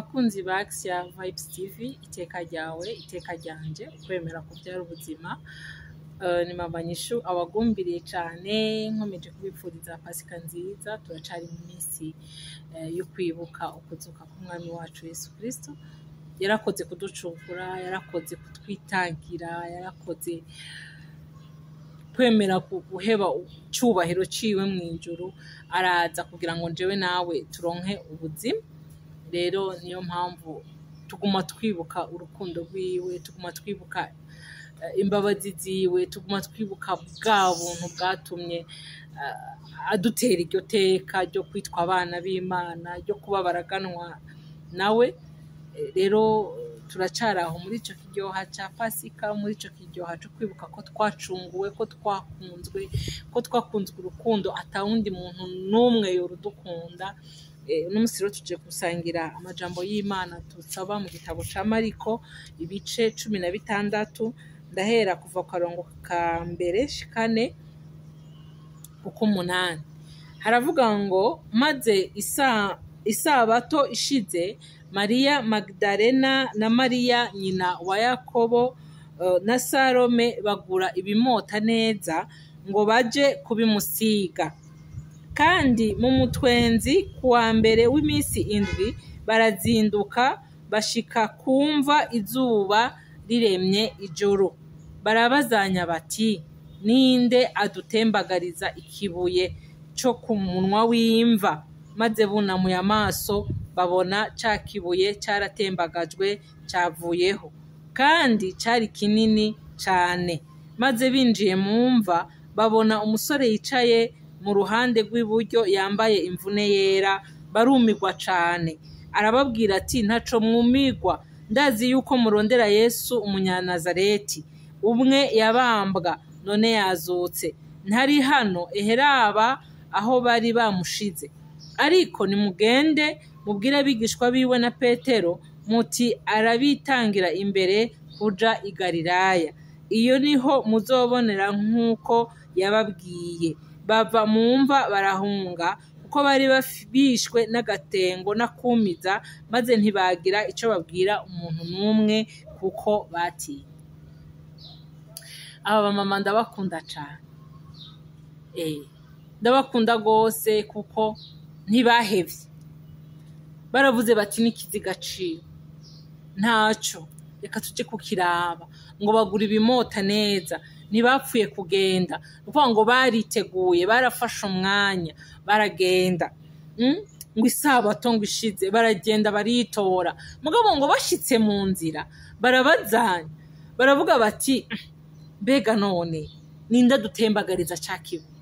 bakunzi ba Axia Vibes TV, iteka ryawe iteka ryanje, kwemera kubyara ubuzima. Ni mama Nyishu abagumbiriye cyane, nkomeje kubipfuriza pasika nziza. Turacari mu minsi yo kwibuka ukuzuka k'umwami wacu Yesu Kristo. Yarakoze kuducungura, yarakoze kutwitangira, yarakoze kwemera guheba cyubahiro ciwe mu ijuru, araza kugira ngo njewe nawe turonke ubuzima. Rero niyo mpamvu tuguma twibuka urukundo rwiwe, tuguma twibuka imbabazi ziwe, tuguma twibuka bwa buntu bwatumye adutera iryo teka ryo kwitwa abana b'Imana, ryo kuba baraganwa nawe. Rero turacari aho muri ico kiryoha ca pasika, muri ico kiryoha cyo kwibuka ko twacunguwe, ko twakunzwe, ko twakunzwe urukundo atawundi muntu n'umwe yorudukunda. N'umunsi rero tuje gusangira amajambo y'Imana tusaba mu gitabo ca Mariko ibice 16, ndahera kuva ku karongo ka mbere shikane kuko 8. Haravuga ngo maze isabato ishize, Maria Magdalena na Maria nyina wa Yakobo na Salome bagura ibimota neza ngo baje kubimusiga. Kandi mu mutwenzi kuwa mbere w'iminsi 7 barazinduka bashika kumva izuba riremye ijoro. Barabazanya bati, ninde adutembagariza ikibuye cyo ku munwa w'imva? Maze bunamuye amaso babona ca kibuye cyaratembagajwe cyavuyeho, kandi cyari kinini cyane. Maze binjiye mu mva babona umusore yicaye mu ruhande rw'iburyo yambaye imvune yera, barumirwa cyane. Arababwira ati, ntaco mwumigwa, ndazi yuko murondera Yesu umunyanazareti, umwe yabambwa none yazutse. Ntari hano, eheraba aho bari bamushize. Ariko nimugende mubwire abigishwa biwe na Petero muti arabitangira imbere kuja i Galilaya, iyo niho muzobonera nk'uko yababwiye. Bava mu mva barahunga, kuko bari bishwe n'agatengo n'akumiza, maze ntibagira ico babwira umuntu n'umwe kuko batinya. Aba mama ndabakunda cyane, ndabakunda gose kuko ntibahevye. Baravuze bati n'ikiziga ciwe ntaco, reka tuje kukiraba. Ngo bagura ibimota neza, ntibapfuye kugenda, kuko ngo bariteguye, barafashe umwanya baragenda. Ngo isabato ngo ishize baragenda baritora. Mugabo ngo bashitse mu nzira barabazanya, baravuga bati, mbega none ninde dutembagariza ca kibuye?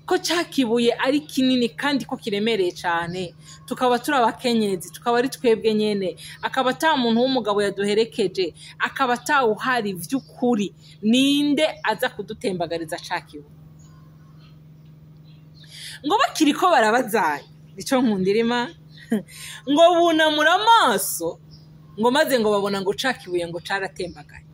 Ko cakibuye ari kinini kandi ko kiremereye cyane, tukaba turi abakenyezi, tukaba ari twebwe nyene, akaba ata muntu w'umugabo yaduherekeje, akaba atawuhari vy'ukuri, ninde aza kudutembagariza cakibuye? Ngo bakiriko barabazanya, nico nkundira Imana, ngo bunamura amaso, ngo maze ngo babona ngo cakibuye ngo caratembagaye.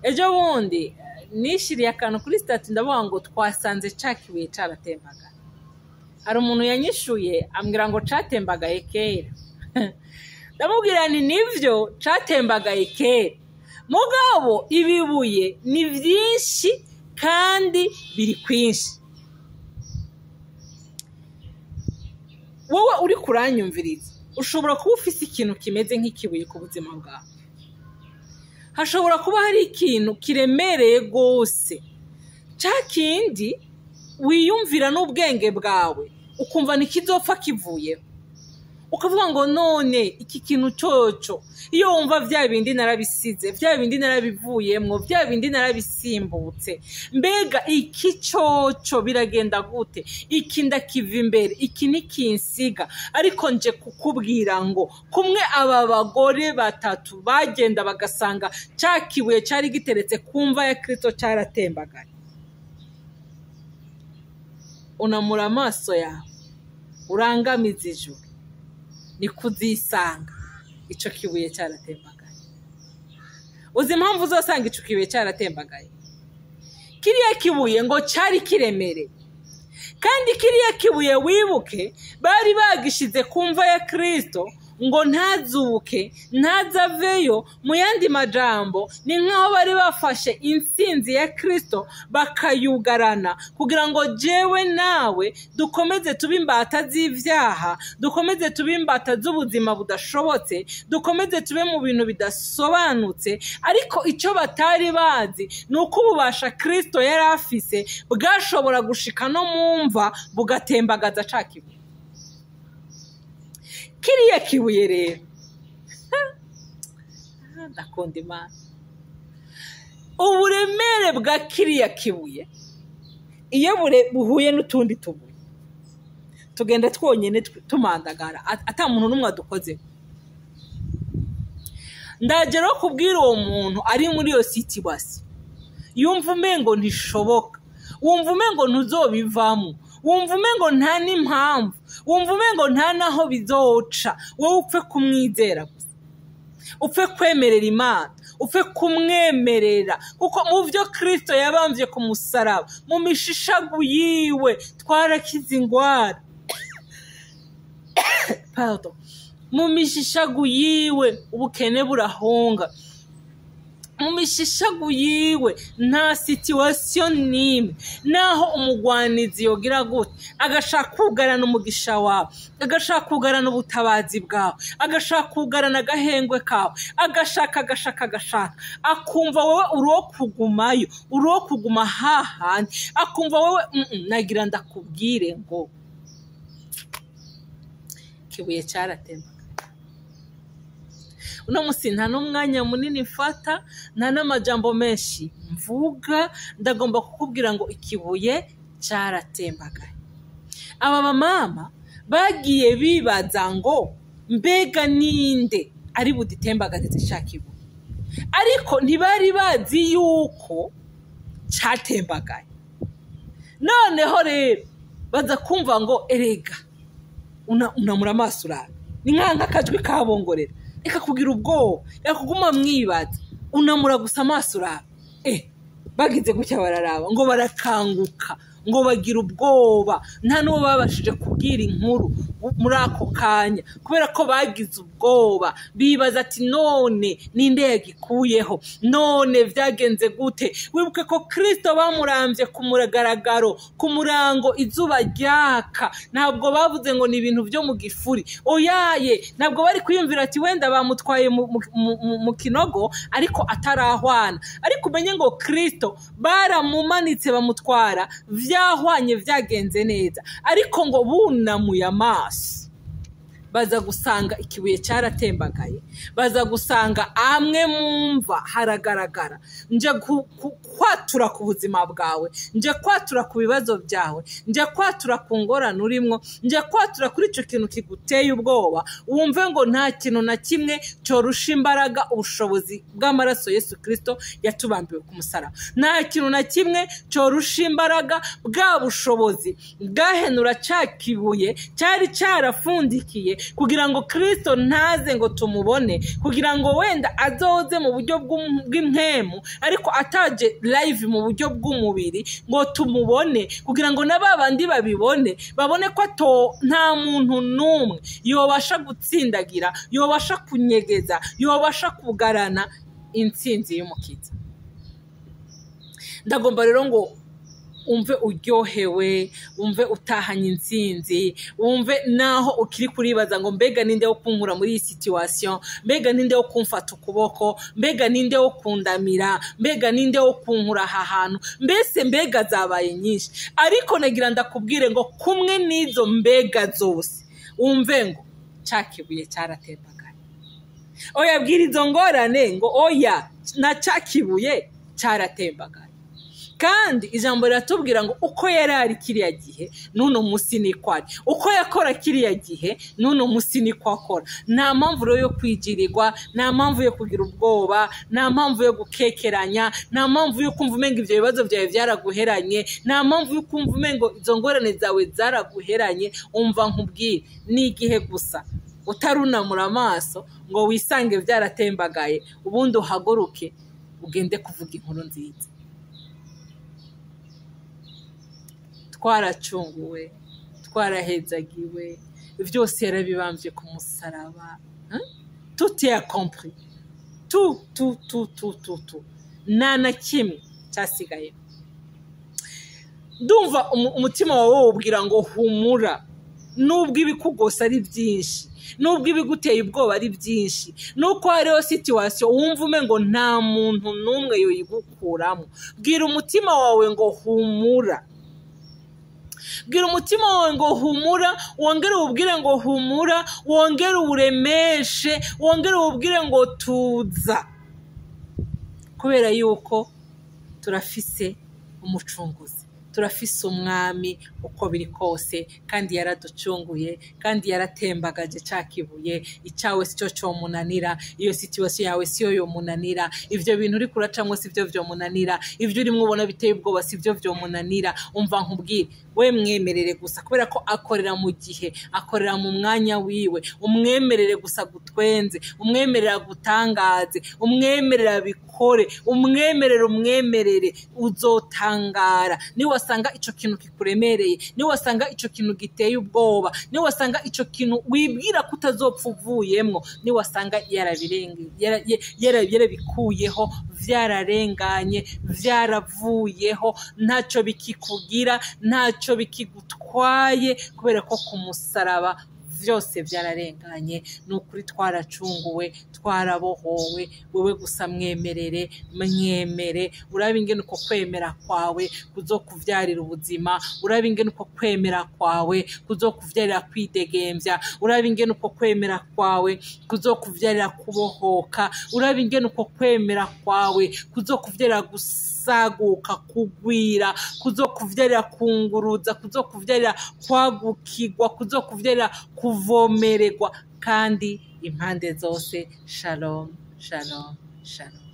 Ejo bundi nishiriye akantu kuri stati ndavuga ngo twasanze cakibuye caratembagaye. Hari umuntu yanyishuye ambwira ngo catembagaye kera. Ndamubwira nti nivyo catembagaye kera, mugabo ibibuye ni vyinshi kandi biri kwinshi. Wowe uri kuranyumviriza ushobora kuba ufise ikintu kimeze nk'ikibuye ku buzima bwawe. Hashobora kuba hari ikintu kiremereye gose, ca kindi wiyumvira n'ubwenge bwawe ukumva nikizopfa kivuyeho, ukavuga ngo none iki kintu coco, iyo wumva vya bindi narabisize, vya bindi narabivuyemwo, vya bindi narabisimbutse, mbega iki coco biragenda gute? Iki ndakiva imbere, iki nikinsiga. Ariko nje kukubwira ngo kumwe aba bagore 3 bagenda bagasanga cakibuye cari giteretse kumva ya Kristo caratembagaye. Unamura amaso yawe, urangamiza ijuru, ni kuzisanga ico kibuye cyaratembagaye. Uzi impamvu uzosanga ico kibuye cyaratembagaye? Kiriya kibuye ngo cari kiremere, kandi kiriya kibuye wibuke bari bagishize ku mva ya Kristo ngo ntazubuke ntazaveyo. Mu yandi majambo ni nk'aho bari bafashe intsinzi ya Kristo bakayugarana kugira ngo jewe nawe dukomeze tube imbata z'ivyaha, dukomeze tube imbata z'ubuzima budashobotse, dukomeze tube mu bintu bidasobanutse. Ariko icyo batari bazi ni uko ububasha Kristo yari afise bwashobora gushika no mu mva bugatembagaza ca kibuye. Kiriya kibuye rero ndakunda Imana. Uburemere bwa kiriya kibuye iyo buhuye n'utundi tubuye tugenda twonyene tumandagara ata muntu n'umwe adukozeho. Ndagera kubwira uwo muntu ari muri iyo situation yumva umengo ntishoboka, wumva umengo ntuzobivamo, wumva umengo nta n'impamvu, wumva umengo nta naho bizoca, wowe upfe kumwizera gusa, upfe kwemerera Imana, upfe kumwemerera, kuko mu byo Kristo yabambye ku musaraba, mu mishishagu yiwe twarakize ingwara. Pardon. Mu mishishagu yiwe ubukene burahunga, mu mishishagu yiwe nta situation nimwe naho umugwanizi yogira gute agashaka kugarana umugisha wawe, agashaka kugarana ubutabazi bwawe, agashaka kugarana agahengwe kawe, agashaka akumva wowe uruwo kugumayo, uruwo kuguma hahandi, akumva wowe nagira ndakubwire ngo kibuye cyaratemba. Uno musi nta n'umwanya munini mfata, nta n'amajambo menshi mvuga, ndagomba kukubwira ngo ikibuye cyaratembaga. Aba bamama bagiye bibaza ngo mbega ninde ari buditembagarize cya kibuye, ariko ntibari bazi yuko cyatembagaye. Noneho rero baza kumva ngo erega unamura amaso urabe, ni nk'akajwi kabongorera, reka kugira ubwoba, reka kuguma mwibaza, unamura gusa amaso urabe. Bagize gutya bararaba ngo barakanguka, ngo bagira ubwoba, nta n'uwo babashije kubwira inkuru muri ako kanya kubera ko bagize ubwoba. Bibaza ati none ninde yagikuyeho, none vyagenze gute? Wibuke ko Kristo bamurambye ku mugaragaro, ku murango, izuba ryaka. Ntabwo bavuze ngo ni ibintu byo mu gifuri, oyaye, ntabwo bari kwiyumvira ati wenda bamutwaye mu kinogo ariko atarahwana. Ariko umenye ngo Kristo baramumanitse bamutwara vyahwanye, vyagenze neza. Ariko ngo bunamuye amaso baza gusanga ikibuye cyaratembagaye, baza gusanga amwe mumva haragaragara. Nje kwatura ku buzima bwawe, nje kwatura ku bibazo byawe, nje kwatura ku ngorane urimo, nje kwatura kuri icyo kintu kiguteye ubwoba. Wumve ngo nta kintu na kimwe cyorusha imbaraga ubushobozi bw'amaraso Yesu Kristo yatubambiwe ku musaraba. Nta kintu na kimwe cyorusha imbaraga bwa bushobozi bwahenura cya kibuye cyari cyarafundikiye kugira ngo Kristo ntaze ngo tumubone, kugira ngo wenda azoze mu buryo bw'impemu ariko ataje live mu buryo bw'umubiri ngo tumubone, kugira ngo n'ababandi babibone, babone ko nta muntu n'umwe yobasha gutsindagira, yobasha kunyegeza, yobasha kugarana intsinzi y'umukiza. Ndagomba rero ngo umve uryohewe, umve utahanye intsinzi, umve naho ukiri kuribaza ngo mbega ninde wo kunkura muri iyi situation, mbega ninde wo kumfata ukuboko, mbega ninde wo kundamira, mbega ninde wo kunkura aha hantu, mbega zabaye nyinshi. Ariko nagira ndakubwire ngo kumwe n'izo mbega zose umve ngo cya kibuye cyaratembagaye. Oya bwira izo ngorane ngo oya na cya kibuye cyaratembagaye. Kandi ijambo riratubwira ngo uko yari ari kiriya gihe n'uno musi niko ari, uko yakora kiriya gihe n'uno musi niko akora. Nta mpamvu rero yo kwigirirwa, nta mpamvu yo kugira ubwoba, nta mpamvu yo gukekeranya, nta mpamvu yo kumva umenga ibyo bibazo byawe byaraguheranye, nta mpamvu yo kumva umenga izo ngorane zawe zaraguheranye. Umva nkubwire, ni igihe gusa utarunamura amaso ngo wisange byaratembagaye, ubundi uhaguruke ugende kuvuga inkuru nziza. twaracunguwe twarahezagiwe byose yarabibambye ku musaraba. Tout est accompli, tout nta na kimwe cyasigaye. Ndumva umutima wawe wubwira ngo humura, nubwo ibikugose ari byinshi, nubwo ibiguteye ubwoba ari byinshi, nuko hariho situation wumva umengo nta muntu n'umwe yoyigukuramo. Bwira umutima wawe ngo humura, bwira umutima wawe ngo humura, wongere ubwire ngo humura, wongere uremeshe, wongere ubwire ngo tuza, kubera yuko turafise umucunguzi, turafise umwami uko biri kose, kandi yaraducunguye, kandi yaratembagaje cakibuye. Icawe sico comunanira, iyo situation yawe siyo yomunanira, ivyo bintu uri kuracamwe sivyo vyomunanira, ivyo urimo ubona biteye ubwoba sivyo vyomunanira. Umva nkubwire, we mwemerere gusa, kubera ko akorera mu gihe, akorera mu mwanya wiwe. Umwemerere gusa gutwenze, umwemerera gutangaze, umwemerera bikore, umwemerere uzotangara. Ni wasanga ico kintu kikuremereye, ni wasanga ico kintu giteye ubwoba, ni wasanga ico kintu wibwira kutazopfa uvuyemwo, ni wasanga yarabikuyeho, vyararenganye, vyaravuyeho, ntaco bikikugira, ntaco bikigutwaye, kubera ko ku musaraba vyose vyararenganye. Nukuri twaracunguwe, twarabohowe. Wewe gusa mwemere, urabe ingene uko kwemera kwawe kuzokuvyarira ubuzima, urabe ingene uko kwemera kwawe kuzokuvyarira kwidegemvya, urabe ingene uko kwemera kwawe kuzokuvyarira kubohoka, urabe ingene uko kwemera kwawe kuzokuvyarira gusaguka, kugwira, kuzokuvyarira kunguruza, kuzokuvyarira kwagukirwa, kuzokuvyarira kuvomererwa, kandi impande zose. Shalom, shalom, shalom.